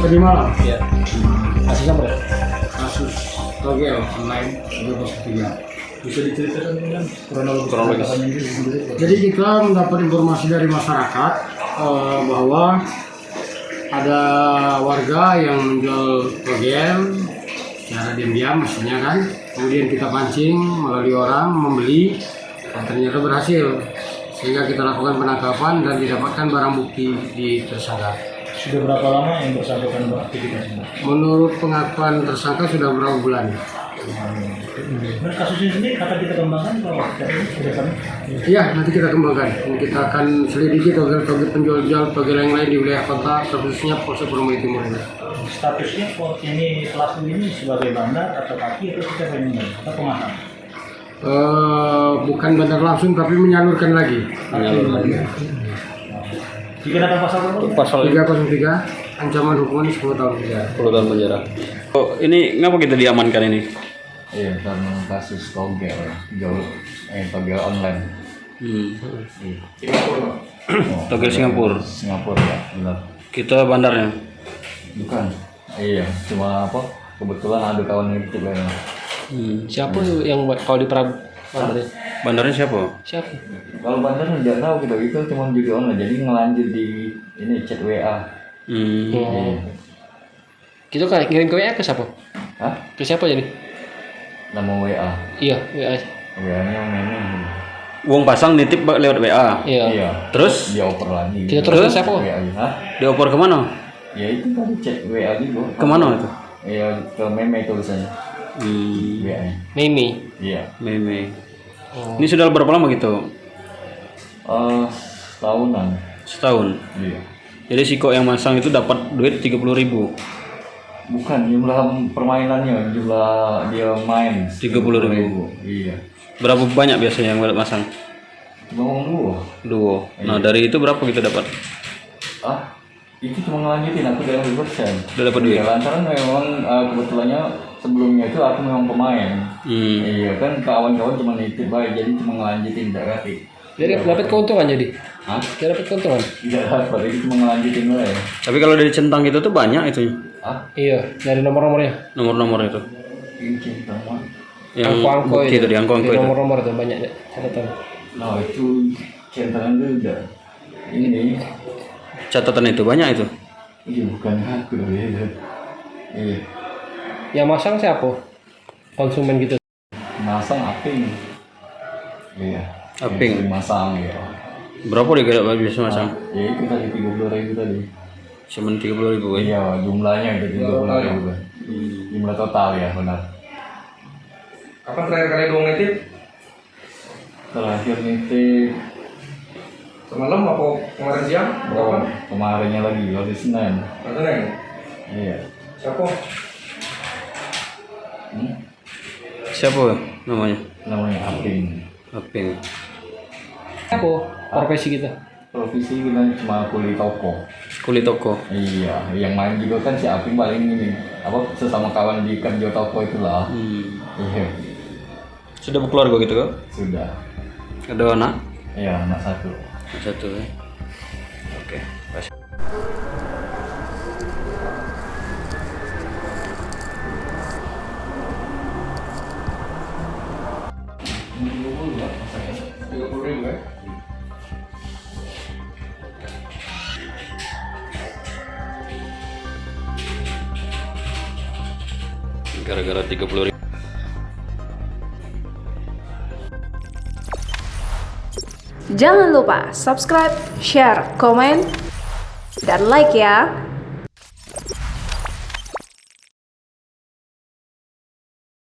Tadi malam? Iya. Kasusnya apa? Kasus togel online 23. Bisa diceritakan kan kronologis. Jadi kita mendapat informasi dari masyarakat bahwa ada warga yang menjual togel secara diam-diam maksudnya kan. Kemudian kita pancing melalui orang membeli dan ternyata berhasil. Sehingga kita lakukan penangkapan dan didapatkan barang bukti di tersangka. Sudah berapa lama yang bersangkutan beraktivitas? Menurut pengakuan tersangka sudah berapa bulan? Nah, kasus ini sendiri akan kita kembangkan kalau sudah kami? Iya, nanti kita kembangkan. Kita akan selidiki togel-togel penjual-jual togel yang lain di wilayah kota, khususnya Polsek Prabumulih Timur ini. Statusnya ini pelaku ini sebagai bandar atau kaki atau siapa yang atau pengaman? Bukan bandar langsung, tapi menyalurkan lagi. Dikenakan pasal berapa? Pasal 303, ancaman hukuman 10 tahun penjara. 10 tahun penjara. Oh, ini ngapa kita diamankan ini? Iya, karena kasus togel, togel online. Togel Singapura. Singapura ya, benar. Kita bandarnya. Bukan. Iya, cuma apa? Kebetulan ada kawan itu kayaknya. Siapa yang kalau di bandarnya? Bandarnya siapa? Siapa? Kalau bandar nggak tahu kita itu cuma judi online, jadi ngelanjut di ini chat WA. Iya. Kita kan ngirim ke WA ke siapa? Hah? Ke siapa jadi? Nama WA. Iya, WA. WA-nya Meme. Uang pasang nitip lewat WA. Iya. Terus? Dia oper lagi. Kita terus ke siapa? WA. Hah? Dioper kemana? Ya itu tadi chat WA gitu. Kemana itu? Iya, ke Meme tulisannya. WA-nya. Mimi. Iya. Meme. Ini sudah berapa lama gitu? Tahunan. Setahun. Iya. Jadi si kok yang masang itu dapat duit 30.000. Bukan jumlah permainannya, jumlah dia main 30.000. Iya. Berapa banyak biasanya yang masang? Cuma Duo. Nah, dari itu berapa kita dapat? Itu cuma ngelanjutin aku dari 100%. Udah dapat duit. Iya, lantaran memang kebetulannya sebelumnya itu aku memang pemain. Iya kan kawan-kawan cuma nitip baik, jadi cuma ngelanjutin tidak gratis. Jadi dapat keuntungan jadi? Hah? Dia dapat keuntungan? Tidak dapat, itu cuma ngelanjutin aja. Tapi kalau dari centang gitu tuh banyak itu. Iya, dari nomor-nomornya. Nomor-nomor itu. Ini cinta mah. Yang Angko-angko bukti itu di angko-angko itu. Nomor-nomor itu banyak deh catatan. Nah itu centangan itu udah ini. Catatan itu banyak itu. Iya bukan aku ya. Iya. Yang masang siapa? Konsumen gitu. Masang Aping. Iya. Aping. Masang ya. Berapa dia kalau bisa masang? Ya itu tadi 30.000 tadi. Cuman 30.000 ya. Iya jumlahnya itu 30.000. Jumlah total ya benar. Kapan terakhir kali dua nitip? Terakhir nitip Semalam apa kemarin siang? kemarinnya lagi hari Senin. Senin. Iya. Siapa? Siapa namanya? Namanya Aping. Aping. Apa profesi kita? Profesi kita cuma kuli toko. Kuli toko. Iya, yang main juga kan si Aping paling ini sesama kawan di kerja toko itulah. Iya. Sudah berkeluarga gitu kok? Sudah. Ada anak? Iya, anak satu. Satu ya. Oke, pas. Gara-gara 30.000. Jangan lupa subscribe, share, komen, dan like ya.